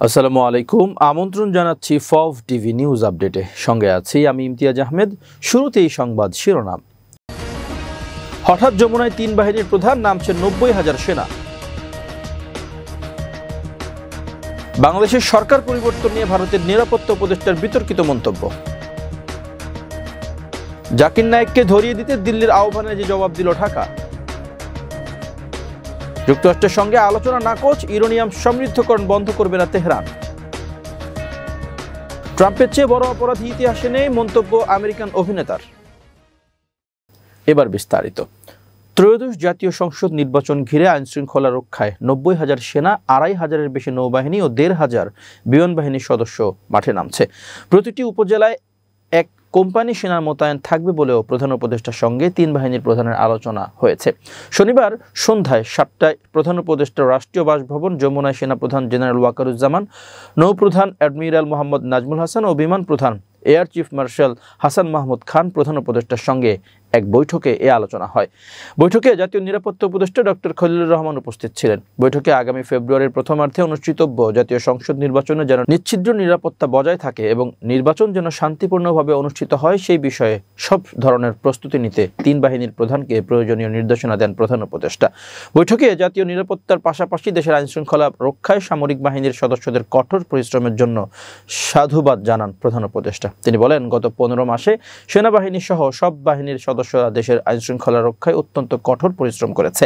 আসসালামু আলাইকুম। আমন্ত্রণ জানাচ্ছি ফভ টিভি নিউজ আপডেটে। সঙ্গে আছি আমি ইমতিয়াজ আহমেদ। শুরুতেই সংবাদ শিরোনাম। হঠাৎ যমুনায় ৩ বাহিনীর প্রধান, নামছে ৯০,০০০ সেনা। বাংলাদেশের সরকার পরিবর্তন নিয়ে ভারতের নিরাপত্তা উপদেষ্টার বিতর্কিত মন্তব্য। জাকির নায়েককে ধরিয়ে দিতে দিল্লির আহ্বানে যে জবাব দিল ঢাকা। যুক্তরাষ্ট্রের সঙ্গে আলোচনা নাকচ, ইউরেনিয়াম সমৃদ্ধকরণ বন্ধ করবে না তেহরান। ট্রাম্পের চেয়ে বড় অপরাধী ইতিহাসে নেই, মন্তব্য আমেরিকান অভিনেতার। এবার বিস্তারিত। ত্রয়োদশ জাতীয় সংসদ নির্বাচন ঘিরে আইনশৃঙ্খলা রক্ষায় ৯০,০০০ সেনা, ২৫০০-এর বেশি নৌবাহিনী ও ১৫০০ বিমান বাহিনীর সদস্য মাঠে নামছে। প্রতিটি উপজেলায় এক কোম্পানি সেনা মোতায়েন থাকবে বলেও প্রধান উপদেষ্টার সঙ্গে ৩ বাহিনীর প্রধানের আলোচনা হয়েছে। শনিবার সন্ধ্যায় ৭টায় প্রধান উপদেষ্টার রাষ্ট্রীয় বাসভবন যমুনায় সেনাপ্রধান জেনারেল ওয়াকারুজ্জামান, নৌপ্রধান অ্যাডমিরাল মোহাম্মদ নাজমুল হাসান ও বিমান প্রধান air chief marshal Hasan Mahmud Khan প্রধান উপদেষ্টার সঙ্গে এক বৈঠকে এ আলোচনা হয়। বৈঠকে জাতীয় নিরাপত্তা উপদেষ্টা ডক্টর খলিলুর রহমান উপস্থিত ছিলেন। বৈঠকে আগামী ফেব্রুয়ারির প্রথমার্ধে অনুষ্ঠিতব্য জাতীয় সংসদ নির্বাচনে যেন নিশ্ছিদ্র নিরাপত্তা বজায় থাকে এবং নির্বাচন যেন শান্তিপূর্ণভাবে অনুষ্ঠিত হয় সেই বিষয়ে সব ধরনের প্রস্তুতি নিতে ৩ বাহিনীর প্রধানকে প্রয়োজনীয় নির্দেশনা দেন প্রধান উপদেষ্টা। বৈঠকে জাতীয় নিরাপত্তার পাশাপাশি দেশের আইনশৃঙ্খলা রক্ষায় সামরিক বাহিনীর সদস্যদের কঠোর পরিশ্রমের জন্য সাধুবাদ জানান প্রধান উপদেষ্টা। তিনি বলেন, গত ১৫ মাসে সেনাবাহিনী সহ সব বাহিনীর সদস্যরা দেশের আইনশৃঙ্খলা রক্ষায় অত্যন্ত কঠোর পরিশ্রম করেছে।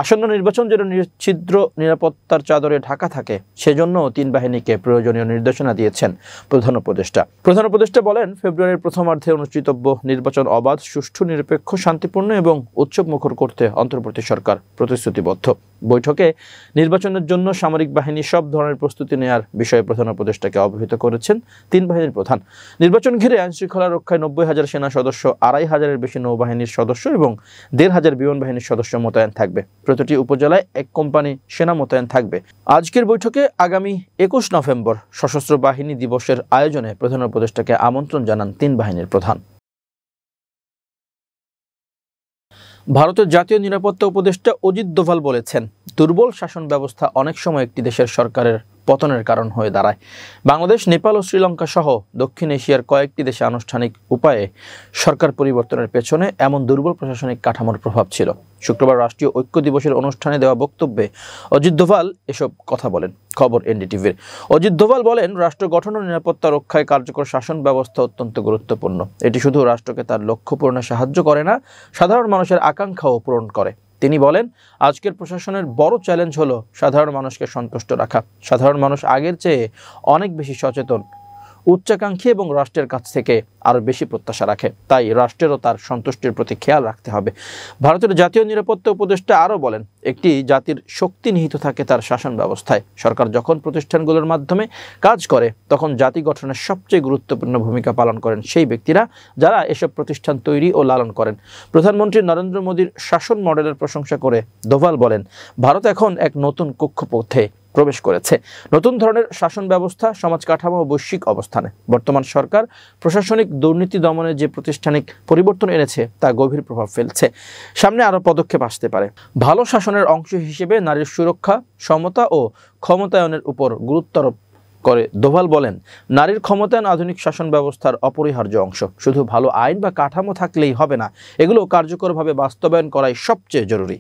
আসন্ন নির্বাচন যেন নিশ্ছিদ্র নিরাপত্তার চাদরে ঢাকা থাকে সেজন্য ৩ বাহিনীকে প্রয়োজনীয় নির্দেশনা দিয়েছেন প্রধান উপদেষ্টা। প্রধান উপদেষ্টা বলেন, ফেব্রুয়ারির প্রথমার্ধে অনুষ্ঠিতব্য নির্বাচন অবাধ, সুষ্ঠু, নিরপেক্ষ, শান্তিপূর্ণ এবং উৎসবমুখর করতে অন্তর্বর্তী সরকার প্রতিশ্রুতিবদ্ধ। বৈঠকে নির্বাচনের জন্য সামরিক বাহিনী সব ধরনের প্রস্তুতি নেওয়ার বিষয়ে প্রধান উপদেষ্টাকে অবহিত করেছেন ৩ বাহিনীর প্রধান। নির্বাচন ঘিরে আইনশৃঙ্খলা রক্ষায় ৯০,০০০ সেনা সদস্য, ২৫০০-এর বেশি নৌবাহিনীর সদস্য এবং ১৫০০ বিমান বাহিনীর সদস্য মোতায়েন থাকবে। প্রতিটি উপজেলায় এক কোম্পানি সেনা মোতায়েন থাকবে। আজকের বৈঠকে আগামী ২১ নভেম্বর সশস্ত্র বাহিনী দিবসের আয়োজনে প্রধান উপদেষ্টাকে আমন্ত্রণ জানান ৩ বাহিনীর প্রধান। ভারতের জাতীয় নিরাপত্তা উপদেষ্টা অজিত দোভাল বলেছেন, দুর্বল শাসন ব্যবস্থা অনেক সময় একটি দেশের সরকারের পতনের কারণ হয়ে দাঁড়ায়। বাংলাদেশ, নেপাল ও শ্রীলঙ্কা সহ দক্ষিণ এশিয়ার কয়েকটি দেশে আনুষ্ঠানিক উপায়ে সরকার পরিবর্তনের পেছনে এমন দুর্বল প্রশাসনিক কাঠামোর প্রভাব ছিল। শুক্রবার রাষ্ট্রীয় ঐক্য দিবসের অনুষ্ঠানে দেওয়া বক্তব্যে অজিত দোভাল এসব কথা বলেন। খবর এনডিটিভির। অজিত দোভাল বলেন, রাষ্ট্র গঠন ও নিরাপত্তা রক্ষায় কার্যকর শাসন ব্যবস্থা অত্যন্ত গুরুত্বপূর্ণ। এটি শুধু রাষ্ট্রকে তার লক্ষ্য পূরণে সাহায্য করে না, সাধারণ মানুষের আকাঙ্ক্ষাও পূরণ করে। তিনি বলেন, আজকের প্রশাসনের বড় চ্যালেঞ্জ হলো সাধারণ মানুষকে সন্তুষ্ট রাখা। সাধারণ মানুষ আগের চেয়ে অনেক বেশি সচেতন, উচ্চাকাঙ্ক্ষী এবং রাষ্ট্রের কাছ থেকে আরও বেশি প্রত্যাশা রাখে। তাই রাষ্ট্রেরও তার সন্তুষ্টির প্রতি খেয়াল রাখতে হবে। ভারতের জাতীয় নিরাপত্তা উপদেষ্টা আরও বলেন, একটি জাতির শক্তি নিহিত থাকে তার শাসন ব্যবস্থায়। সরকার যখন প্রতিষ্ঠানগুলোর মাধ্যমে কাজ করে তখন জাতি গঠনের সবচেয়ে গুরুত্বপূর্ণ ভূমিকা পালন করেন সেই ব্যক্তিরা যারা এসব প্রতিষ্ঠান তৈরি ও লালন করেন। প্রধানমন্ত্রী নরেন্দ্র মোদীর শাসন মডেলের প্রশংসা করে দোভাল বলেন, ভারত এখন এক নতুন কক্ষপথে প্রবেশ করেছে, নতুন ধরনের শাসন ব্যবস্থা, সমাজ কাঠামো ও বৈশ্বিক অবস্থানে। বর্তমান সরকার প্রশাসনিক দুর্নীতি দমনে যে প্রাতিষ্ঠানিক পরিবর্তন এনেছে তা গভীর প্রভাব ফেলছে। সামনে আরও পদক্ষেপ আসতে পারে। ভালো শাসনের অংশ হিসেবে নারীর সুরক্ষা, সমতা ও ক্ষমতায়নের উপর গুরুত্ব আরোপ করে দোভাল বলেন, নারীর ক্ষমতায়ন আধুনিক শাসন ব্যবস্থার অপরিহার্য অংশ। শুধু ভালো আইন বা কাঠামো থাকলেই হবে না, এগুলো কার্যকরভাবে বাস্তবায়ন করাই সবচেয়ে জরুরি।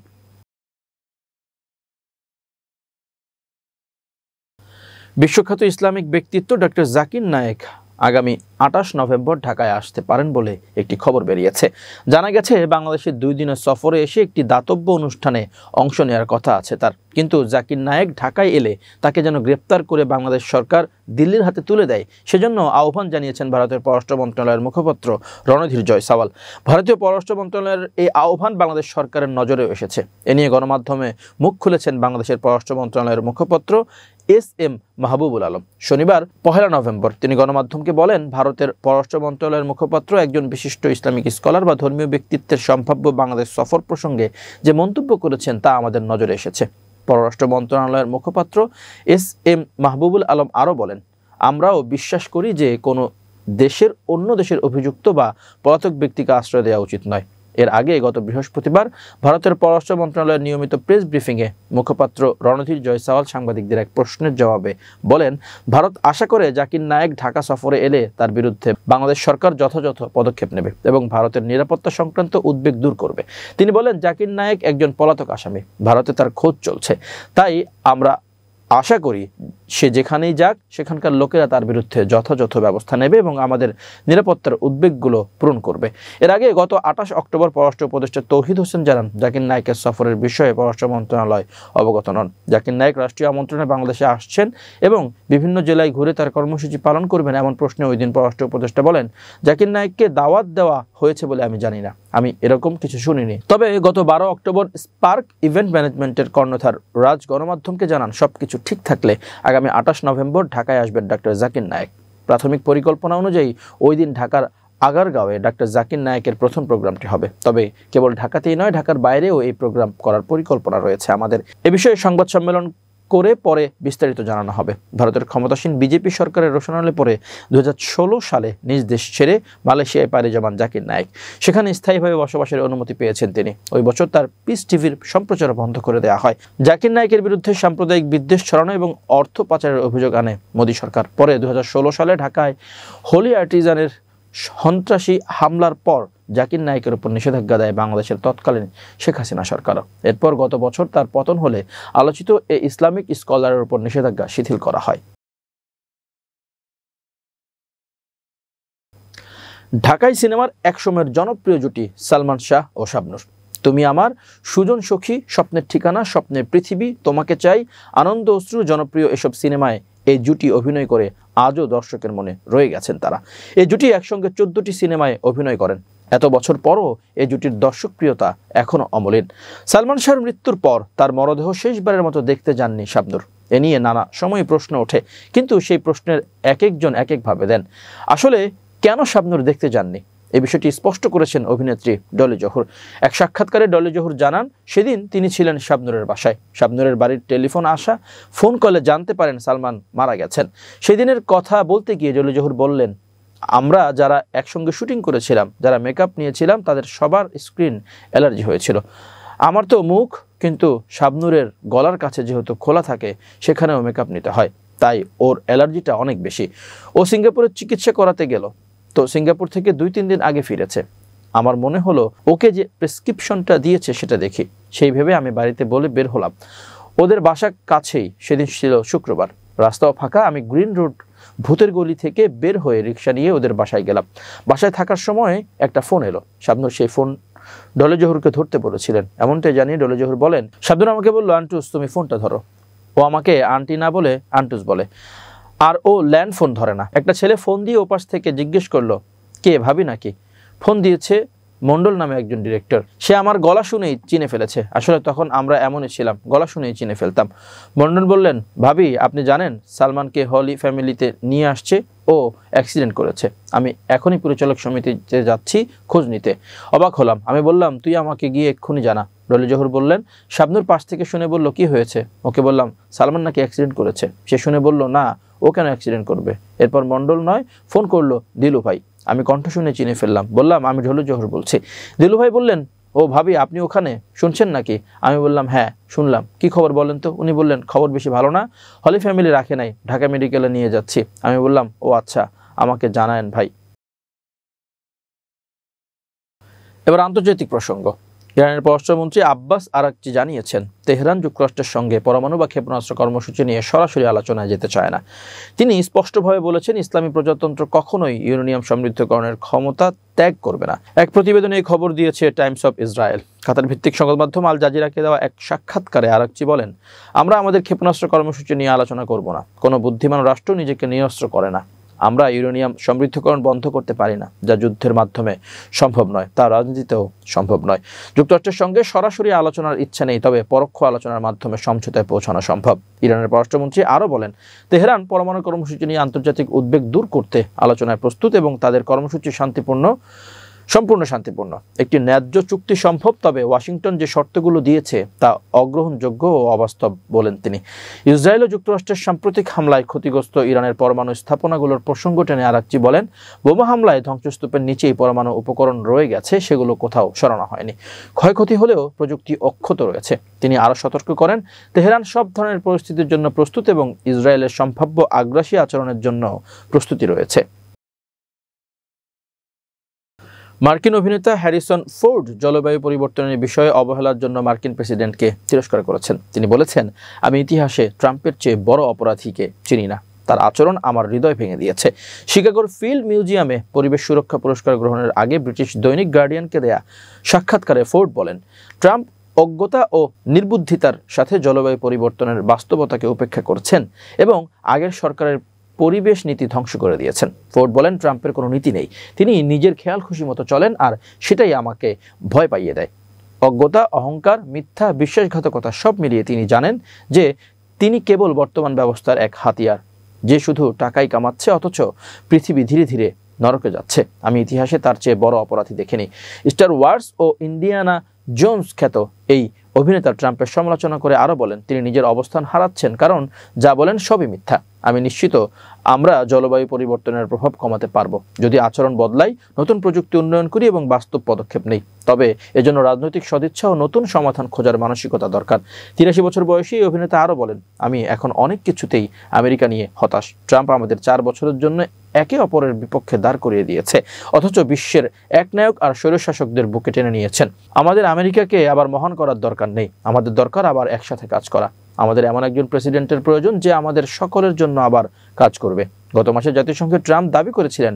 বিশ্বখ্যাত ইসলামিক ব্যক্তিত্ব ডক্টর জাকির নায়েক আগামী ২৮ নভেম্বর ঢাকায় আসতে পারেন বলে একটি খবর বেরিয়েছে। জানা গেছে, বাংলাদেশের 2 দিনের সফরে এসে একটি দাতব্য অনুষ্ঠানে অংশ নেওয়ার কথা আছে তার। কিন্তু জাকির নায়েক ঢাকায় এলে তাকে যেন গ্রেপ্তার করে বাংলাদেশ সরকার দিল্লির হাতে তুলে দেয় সেজন্য আহ্বান জানিয়েছেন ভারতের পররাষ্ট্র মন্ত্রণালয়ের মুখপাত্র রণধীর জয়সওয়াল। ভারতীয় পররাষ্ট্র মন্ত্রণালয়ের এই আহ্বান বাংলাদেশ সরকারের নজরেও এসেছে। এ নিয়ে গণমাধ্যমে মুখ খুলেছেন বাংলাদেশের পররাষ্ট্র মন্ত্রণালয়ের মুখপাত্র এস.এম. মাহবুবুল আলম। শনিবার 1 নভেম্বর তিনি গণমাধ্যমকে বলেন, ভারতের পররাষ্ট্র মন্ত্রণালয়ের মুখপাত্র একজন বিশিষ্ট ইসলামিক স্কলার বা ধর্মীয় ব্যক্তিত্বের সম্ভাব্য বাংলাদেশ সফর প্রসঙ্গে যে মন্তব্য করেছেন তা আমাদের নজরে এসেছে। পররাষ্ট্র মন্ত্রণালয়ের মুখপাত্র এস.এম. মাহবুবুল আলম আরও বলেন, আমরাও বিশ্বাস করি যে কোনো দেশের অন্য দেশের অভিযুক্ত বা পলাতক ব্যক্তিকে আশ্রয় দেওয়া উচিত নয়। এর আগে গত বৃহস্পতিবার ভারতের পররাষ্ট্র মন্ত্রণালয়ের নিয়মিত প্রেস ব্রিফিংয়ে মুখপাত্র রণধীর জয়সওয়াল সাংবাদিকদের এক প্রশ্নের জবাবে বলেন, ভারত আশা করে জাকির নায়েক ঢাকা সফরে এলে তার বিরুদ্ধে বাংলাদেশ সরকার যথাযথ পদক্ষেপ নেবে এবং ভারতের নিরাপত্তা সংক্রান্ত উদ্বেগ দূর করবে। তিনি বলেন, জাকির নায়েক একজন পলাতক আসামি, ভারতে তার খোঁজ চলছে, তাই আমরা আশা করি সে যেখানেই যাক সেখানকার লোকেরা তার বিরুদ্ধে যথাযথ ব্যবস্থা নেবে এবং আমাদের নিরাপত্তার উদ্বেগগুলো পূরণ করবে। এর আগে গত 28 অক্টোবর পররাষ্ট্র উপদেষ্টা তৌহিদ হোসেন জানান, জাকির নায়েকের সফরের বিষয়ে পররাষ্ট্র মন্ত্রণালয় অবগত নন। জাকির নায়েক রাষ্ট্রীয় আমন্ত্রণে বাংলাদেশে আসছেন এবং বিভিন্ন জেলায় ঘুরে তার কর্মসূচি পালন করবেন এমন প্রশ্নে ওই দিন পররাষ্ট্র উপদেষ্টা বলেন, জাকির নায়েককে দাওয়াত দেওয়া হয়েছে বলে আমি জানি না, আমি এরকম কিছু শুনিনি। তবে গত 12 অক্টোবর স্পার্ক ইভেন্ট ম্যানেজমেন্টের কর্ণধার রাজ গণমাধ্যমকে জানান, সবকিছু ঠিক থাকলে আগামী 28 নভেম্বর ঢাকায় আসবেন ডাক্তার জাকির নায়েক। প্রাথমিক পরিকল্পনা অনুযায়ী ওই দিন ঢাকার আগারগাঁওয়ে ডাক্তার জাকির নায়েকের প্রথম প্রোগ্রামটি হবে। তবে কেবল ঢাকাতেই নয়, ঢাকার বাইরেও এই প্রোগ্রাম করার পরিকল্পনা রয়েছে আমাদের। এ বিষয়ে সংবাদ সম্মেলন করে পরে বিস্তারিত জানানো হবে। ভারতের ক্ষমতাসীন বিজেপি সরকারের রোশনালে পরে 2016 সালে নিজ দেশ ছেড়ে মালয়েশিয়ায় পাড়ি জমান জাকির নায়েক। সেখানে স্থায়ীভাবে বসবাসের অনুমতি পেয়েছেন তিনি। ওই বছর তার পিস টিভির সম্প্রচার বন্ধ করে দেওয়া হয়। জাকির নায়েকের বিরুদ্ধে সাম্প্রদায়িক বিদ্বেষ ছড়ানো এবং অর্থ পাচারের অভিযোগ আনে মোদী সরকার। পরে 2016 সালে ঢাকায় হোলি আর্টিজানের সন্ত্রাসী হামলার পর জাকির নায়েকের উপর নিষেধাজ্ঞা দেয় বাংলাদেশের তৎকালীন শেখ হাসিনা সরকারও। এরপর গত বছর তার পতন হলে আলোচিত এই ইসলামিক স্কলারের উপর নিষেধাজ্ঞা শিথিল করা হয়। ঢাকাই সিনেমার একসময়ের জনপ্রিয় জুটি সালমান শাহ ও শাবনূর। তুমি আমার, সুজন সখী, স্বপ্নের ঠিকানা, স্বপ্নের পৃথিবী, তোমাকে চাই, আনন্দ অশ্রু জনপ্রিয় এসব সিনেমায় এই জুটি অভিনয় করে আজও দর্শকের মনে রয়ে গেছেন তারা। এই জুটি একসঙ্গে 14টি সিনেমায় অভিনয় করেন। এত বছর পরও এই জুটির দর্শকপ্রিয়তা এখনও অমলিন। সালমান শাহর মৃত্যুর পর তার মরদেহ শেষবারের মতো দেখতে যাননি শাবনূর। এ নিয়ে নানা সময় প্রশ্ন ওঠে, কিন্তু সেই প্রশ্নের এক একজন এক একভাবে দেন। আসলে কেন শাবনূর দেখতে যাননি, এই বিষয়টি স্পষ্ট করেছেন অভিনেত্রী ডলি জহুর। এক সাক্ষাৎকারে ডলি জহুর জানান, সেদিন তিনি ছিলেন শাবনূরের বাসায়। শাবনূরের বাড়ির টেলিফোন আসা, ফোন কলে জানতে পারেন সালমান মারা গেছেন। সেদিনের কথা বলতে গিয়ে ডলি জহুর বললেন, আমরা যারা একসঙ্গে শুটিং করেছিলাম, যারা মেকআপ নিয়েছিলাম, তাদের সবার স্ক্রিন অ্যালার্জি হয়েছিল। আমার তো মুখ, কিন্তু শাবনূরের গলার কাছে যেহেতু খোলা থাকে সেখানেও মেকআপ নিতে হয়, তাই ওর অ্যালার্জিটা অনেক বেশি। ও সিঙ্গাপুরে চিকিৎসা করাতে গেল, তো সিঙ্গাপুর থেকে 2-3 দিন আগে ফিরেছে। আমার মনে হলো ওকে যে প্রেসক্রিপশনটা দিয়েছে সেটা দেখি, সেই ভেবে আমি বাড়িতে বলে বের হলাম। ওদের বাসা কাছেই, সেদিন ছিল শুক্রবার, রাস্তাও ফাঁকা। আমি গ্রিন রোড ভূতের গলি থেকে বের হয়ে রিক্সা নিয়ে ওদের বাসায় গেলাম। বাসায় থাকার সময় একটা ফোন এলো। শাবনূর সেই ফোন ডলি জহুরকে ধরতে বলেছিলেন। এমনটাই জানিয়ে ডলি জহুর বলেন, শাবনূর আমাকে বললো, আন্টুস তুমি ফোনটা ধরো। ও আমাকে আন্টি না বলে আন্টুস বলে, আর ও ল্যান্ড ফোন ধরে না। একটা ছেলে ফোন দিয়ে ওপাশ থেকে জিজ্ঞেস করলো, কে, ভাবি নাকি? ফোন দিয়েছে মণ্ডল নামে একজন ডিরেক্টর। সে আমার গলা শুনেই চিনে ফেলেছে। আসলে তখন আমরা এমনই ছিলাম, গলা শুনেই চিনে ফেলতাম। মণ্ডল বললেন, ভাবি আপনি জানেন সালমানকে হলি ফ্যামিলিতে নিয়ে আসছে, ও অ্যাক্সিডেন্ট করেছে। আমি এখনই পরিচালক সমিতিতে যাচ্ছি খোঁজ নিতে। অবাক হলাম। আমি বললাম, তুই আমাকে গিয়ে এক্ষুনি জানা। ডলি জহুর বললেন, শাবনূর পাশ থেকে শুনে বলল, কি হয়েছে? ওকে বললাম, সালমান নাকি অ্যাক্সিডেন্ট করেছে। সে শুনে বলল, না, ও কেন অ্যাক্সিডেন্ট করবে? এরপর মণ্ডল নয়, ফোন করলো দিলু ভাই। আমি কণ্ঠ শুনে চিনে ফেললাম। বললাম, আমি ডলি জহুর বলছি। দিলু ভাই বললেন, ও ভাবি আপনি ওখানে, শুনছেন নাকি? আমি বললাম, হ্যাঁ শুনলাম। কি খবর বলেন তো? উনি বললেন, খবর বেশি ভালো না, হলি ফ্যামিলি রাখে নাই, ঢাকা মেডিকেলে নিয়ে যাচ্ছি। আমি বললাম, ও আচ্ছা, আমাকে জানায়েন ভাই। এবার আন্তর্জাতিক প্রসঙ্গ। ইরানের পররাষ্ট্রমন্ত্রী আব্বাস আরাকচি জানিয়েছেন, তেহরান যুক্তরাষ্ট্রের সঙ্গে পরমাণু বা ক্ষেপণাস্ত্র কর্মসূচি নিয়ে সরাসরি আলোচনায় যেতে চায় না। তিনি স্পষ্টভাবে বলেছেন, ইসলামী প্রজাতন্ত্র কখনোই ইউরেনিয়াম সমৃদ্ধকরণের ক্ষমতা ত্যাগ করবে না। এক প্রতিবেদনে এই খবর দিয়েছে টাইমস অফ ইসরায়েল। কাতার ভিত্তিক সংবাদ মাধ্যম আল জাজিরাকে দেওয়া এক সাক্ষাৎকারে আরাকচি বলেন, আমরা আমাদের ক্ষেপণাস্ত্র কর্মসূচি নিয়ে আলোচনা করব না। কোনো বুদ্ধিমান রাষ্ট্র নিজেকে নিরস্ত্র করে না। আমরা ইউরেনিয়াম সমৃদ্ধকরণ বন্ধ করতে পারি না, যা যুদ্ধের মাধ্যমে সম্ভব নয়, তা রাজনীতিতেও সম্ভব নয়। যুক্তরাষ্ট্রের সঙ্গে সরাসরি আলোচনার ইচ্ছা নেই, তবে পরোক্ষ আলোচনার মাধ্যমে সমঝোতায় পৌঁছানো সম্ভব। ইরানের পররাষ্ট্রমন্ত্রী আরও বলেন, তেহরান পরমাণু কর্মসূচি নিয়ে আন্তর্জাতিক উদ্বেগ দূর করতে আলোচনায় প্রস্তুত এবং তাদের কর্মসূচি শান্তিপূর্ণ সম্পূর্ণ শান্তিপূর্ণ একটি ন্যায্য চুক্তি সম্ভব, তবে ওয়াশিংটন যে শর্তগুলো দিয়েছে তা অগ্রহণযোগ্য ও অবাস্তব বলেন তিনি। ইসরায়েল ও যুক্তরাষ্ট্রের সাম্প্রতিক হামলায় ক্ষতিগ্রস্ত ইরানের পরমাণু স্থাপনাগুলোর প্রসঙ্গ টেনে আরাকচি বলেন, বোমা হামলায় ধ্বংসস্তূপের নিচেই পরমাণু উপকরণ রয়ে গেছে, সেগুলো কোথাও সরানো হয়নি। ক্ষয়ক্ষতি হলেও প্রযুক্তি অক্ষত রয়েছে। তিনি আরও সতর্ক করেন, তেহরান সব ধরনের পরিস্থিতির জন্য প্রস্তুত এবং ইসরায়েলের সম্ভাব্য আগ্রাসী আচরণের জন্য প্রস্তুতি রয়েছে। মার্কিন অভিনেতা হ্যারিসন ফোর্ড জলবায়ু পরিবর্তনের বিষয়ে অবহেলার জন্য মার্কিন প্রেসিডেন্টকে তিরস্কার করেছেন। তিনি বলেছেন, আমি ইতিহাসে ট্রাম্পের চেয়ে বড় অপরাধীকে চিনি না। তার আচরণ আমার হৃদয় ভেঙে দিয়েছে। শিকাগোর ফিল্ড মিউজিয়ামে পরিবেশ সুরক্ষা পুরস্কার গ্রহণের আগে ব্রিটিশ দৈনিক গার্ডিয়ানকে দেয়া সাক্ষাৎকারে ফোর্ড বলেন, ট্রাম্প অজ্ঞতা ও নির্বুদ্ধিতার সাথে জলবায়ু পরিবর্তনের বাস্তবতাকে উপেক্ষা করছেন এবং আগের সরকারের পরিবেশ নীতি ধ্বংস করে দিয়েছেন। ফোর্ড বলেন, ট্রাম্পের কোনো নীতি নেই, তিনি নিজের খেয়াল খুশি মতো চলেন, আর সেটাই আমাকে ভয় পাইয়ে দেয়। অজ্ঞতা, অহংকার, মিথ্যা, বিশ্বাসঘাতকতা সব মিলিয়ে তিনি জানেন যে তিনি কেবল বর্তমান ব্যবস্থার এক হাতিয়ার, যে শুধু টাকাই কামাচ্ছে, অথচ পৃথিবী ধীরে ধীরে নরকে যাচ্ছে। আমি ইতিহাসে তার চেয়ে বড় অপরাধী দেখিনি। স্টার ওয়ার্স ও ইন্ডিয়ানা জোন্স খ্যাত এই অভিনেতা ট্রাম্পের সমালোচনা করে আরও বলেন, তিনি নিজের অবস্থান হারাচ্ছেন, কারণ যা বলেন সবই মিথ্যা। আমি নিশ্চিত আমরা জলবায়ু পরিবর্তনের প্রভাব কমাতে পারব যদি আচরণ বদলাই, নতুন প্রযুক্তি উন্নয়ন করি এবং বাস্তব পদক্ষেপ নেই। তবে এজন্য রাজনৈতিক সদিচ্ছা ও নতুন সমাধান খোঁজার মানসিকতা দরকার। ৮৩ বছর বয়সী এই অভিনেতা আরও বলেন, আমি এখন অনেক কিছুতেই আমেরিকা নিয়ে হতাশ। ট্রাম্প আমাদের 4 বছরের জন্য একে অপরের বিপক্ষে দাঁড় করিয়ে দিয়েছে, অথচ বিশ্বের একনায়ক আর স্বৈরশাসকদের বুকে টেনে নিয়েছেন। আমাদের আমেরিকাকে আবার মহান করার দরকার নেই, আমাদের দরকার আবার একসাথে কাজ করা। আমাদের এমন একজন প্রেসিডেন্টের প্রয়োজন যে আমাদের সকলের জন্য আবার কাজ করবে। গত মাসে জাতিসংঘে ট্রাম্প দাবি করেছিলেন,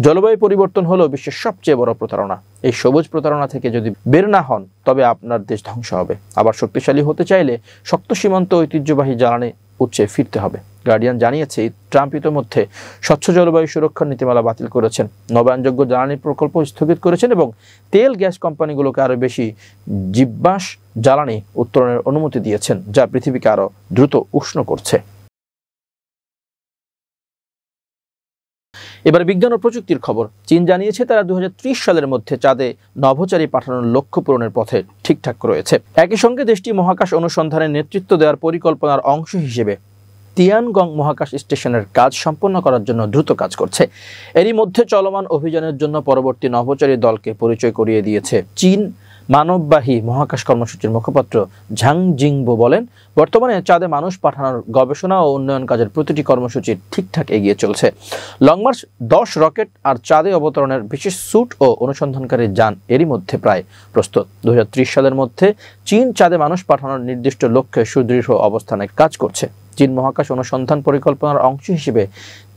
জলবায়ু পরিবর্তন হলো বিশ্বের সবচেয়ে বড় প্রতারণা। এই সবুজ প্রতারণা থেকে যদি বের না হন, তবে আপনার দেশ ধ্বংস হবে। আবার শক্তিশালী হতে চাইলে শক্ত সীমান্ত ঐতিহ্যবাহী জ্বালানি উৎসে ফিরতে হবে। গার্ডিয়ান জানিয়েছে, ট্রাম্প ইতোমধ্যে স্বচ্ছ জলবায়ু সুরক্ষার নীতিমালা বাতিল করেছেন, নবায়নযোগ্য জ্বালানি প্রকল্প স্থগিত করেছেন এবং তেল গ্যাস কোম্পানিগুলোকে আরও বেশি জীবাশ্ম জ্বালানি উত্তোলনের অনুমতি দিয়েছেন, যা পৃথিবীকে আরও দ্রুত উষ্ণ করছে। এবার বিজ্ঞান ও প্রযুক্তির খবর। চীন জানিয়েছে তারা 2030 সালের মধ্যে চাঁদে নভোচারী পাঠানোর লক্ষ্য পূরণের পথে ঠিকঠাক রয়েছে। একই সঙ্গে দেশটি মহাকাশ অনুসন্ধানের নেতৃত্ব দেওয়ার পরিকল্পনার অংশ হিসেবে তিয়ানগং মহাকাশ স্টেশনের কাজ সম্পন্ন করার জন্য দ্রুত কাজ করছে। এরই মধ্যে চলমান অভিযানের জন্য পরবর্তী নভোচারী দলকে পরিচয় করিয়ে দিয়েছে চীন। মানববাহী মহাকাশ কর্মসূচির মুখপাত্র ঝাং জিংবো বলেন, বর্তমানে চাঁদে মানুষ পাঠানোর গবেষণা ও উন্নয়ন কাজের প্রতিটি কর্মসূচি ঠিকঠাক এগিয়ে চলছে। লং মার্চ 10 রকেট আর চাঁদে অবতরণের বিশেষ স্যুট ও অনুসন্ধানকারী যান এরই মধ্যে প্রায় প্রস্তুত। 2030 সালের মধ্যে চীন চাঁদে মানুষ পাঠানোর নির্দিষ্ট লক্ষ্যে সুদৃঢ় অবস্থানে কাজ করছে। চীন মহাকাশ অনুসন্ধান পরিকল্পনার অংশ হিসেবে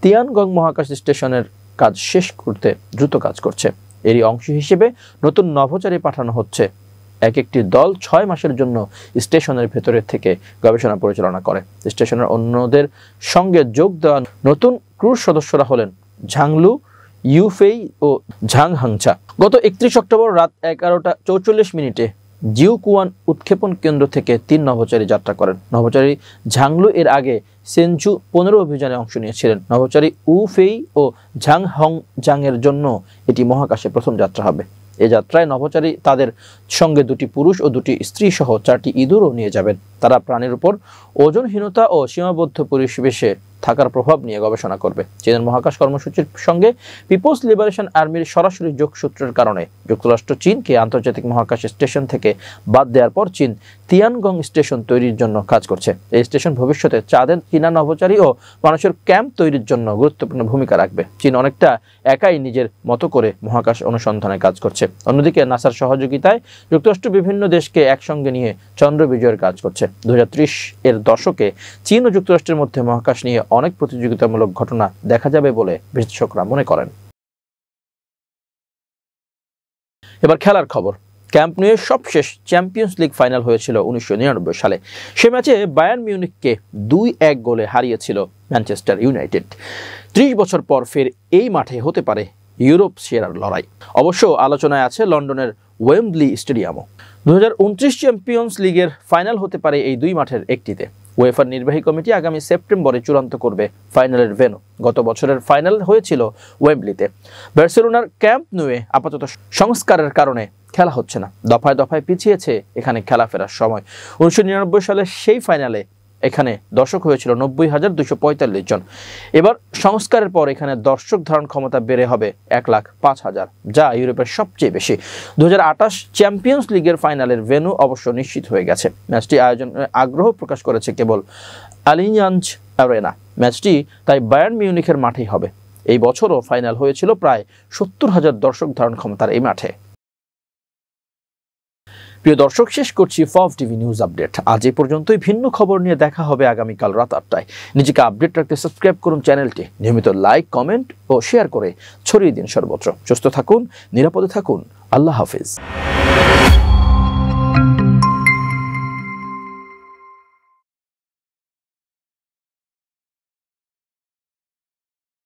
তিয়ানগং মহাকাশ স্টেশনের কাজ শেষ করতে দ্রুত কাজ করছে। এরই অংশ হিসেবে নতুন নভোচারী পাঠানো হচ্ছে। একটি দল 6 মাসের জন্য স্টেশনের ভেতরে থেকে গবেষণা পরিচালনা করে। স্টেশনের অন্যদের সঙ্গে যোগ দেওয়া নতুন ক্রুর সদস্যরা হলেন ঝাংলু, ইউফেই ও ঝাং হাংচা। গত 31 অক্টোবর রাত 11:44 জিউকুয়ান উৎক্ষেপণ কেন্দ্র থেকে 3 নভোচারী যাত্রা করেন। নভোচারী ঝাংলু এর আগে সেনজু 15 অভিযানে অংশ নিয়েছিলেন। নভোচারী উফেই ও ঝাং হং জাংয়ের জন্য এটি মহাকাশে প্রথম যাত্রা হবে। এই যাত্রায় নভোচারী তাদের সঙ্গে 2টি পুরুষ ও 2টি স্ত্রী সহ 4টি ইঁদুরও নিয়ে যাবেন। তারা প্রাণীর উপর ওজনহীনতা ও সীমাবদ্ধ পরিবেশে থাকার প্রভাব নিয়ে গবেষণা করবে। চীনের মহাকাশ কর্মসূচির সঙ্গে পিপলস লিবারেশন আর্মির সরাসরি যোগসূত্রের কারণে যুক্তরাষ্ট্র চীনকে আন্তর্জাতিক মহাকাশ স্টেশন থেকে বাদ দেওয়ার পর চীন তিয়ানগং স্টেশন তৈরির জন্য কাজ করছে। এই স্টেশন ভবিষ্যতে চাঁদের চীনা নভোচারী ও মানুষের ক্যাম্প তৈরির জন্য গুরুত্বপূর্ণ ভূমিকা রাখবে। চীন অনেকটা একাই নিজের মতো করে মহাকাশ অনুসন্ধানে কাজ করছে। অন্যদিকে নাসার সহযোগিতায় যুক্তরাষ্ট্র বিভিন্ন দেশকে একসঙ্গে নিয়ে চন্দ্র বিজয়ের কাজ করছে। 2030 এর দশকে চীন ও যুক্তরাষ্ট্রের মধ্যে মহাকাশ নিয়ে অনেক প্রতিযোগিতামূলক ঘটনা দেখা যাবে বলে বিশ্লেষকরা মনে করেন। এবার খেলার খবর। ক্যাম্প নিয়ে সবশেষ চ্যাম্পিয়ন্স লিগ ফাইনাল হয়েছিল 1999 সালে। সে ম্যাচে বায়ার্ন মিউনিখকে 2-1 গোলে হারিয়েছিল ম্যানচেস্টার ইউনাইটেড। 30 বছর পর ফের এই মাঠে হতে পারে ইউরোপ সেরার লড়াই। অবশ্য আলোচনায় আছে লন্ডনের ওয়েম্বলি স্টেডিয়ামও। 2029 চ্যাম্পিয়ন্স লিগের ফাইনাল হতে পারে এই দুই মাঠের একটিতে। উয়েফার নির্বাহী কমিটি আগামী সেপ্টেম্বরে চূড়ান্ত করবে ফাইনালের ভেন্যু। গত বছরের ফাইনাল হয়েছিল ওয়েম্বলিতে। বার্সেলোনার ক্যাম্প নুয়ে আপাতত সংস্কারের কারণে খেলা হচ্ছে না, দফায় দফায় পিছিয়েছে এখানে খেলা ফেরার সময়। 1999 সালের সেই ফাইনালে এখানে দর্শক হয়েছিল 90,245 জন। এবার সংস্কারের পর এখানে দর্শক ধারণ ক্ষমতা বেড়ে হবে 1,05,000, যা ইউরোপের সবচেয়ে বেশি। 2028 চ্যাম্পিয়ন্স লিগের ফাইনালের ভেন্যু অবশ্য নিশ্চিত হয়ে গেছে। ম্যাচটি আয়োজনের আগ্রহ প্রকাশ করেছে কেবল আলিয়াঞ্জ অ্যারেনা। ম্যাচটি তাই বায়ার্ন মিউনিখের মাঠেই হবে। এই বছরও ফাইনাল হয়েছিল প্রায় 70,000 দর্শক ধারণ ক্ষমতার এই মাঠে। প্রিয় দর্শক, শেষ করছি ফফ টিভি নিউজ আপডেট। আজ এই পর্যন্তই। ভিন্ন খবর নিয়ে দেখা হবে আগামীকাল রাত 8টায়। নিজেকে আপডেট রাখতে সাবস্ক্রাইব করুন চ্যানেলটি। নিয়মিত লাইক, কমেন্ট ও শেয়ার করে ছড়িয়ে দিন সর্বত্র। সুস্থ থাকুন, নিরাপদে থাকুন। আল্লাহ হাফেজ।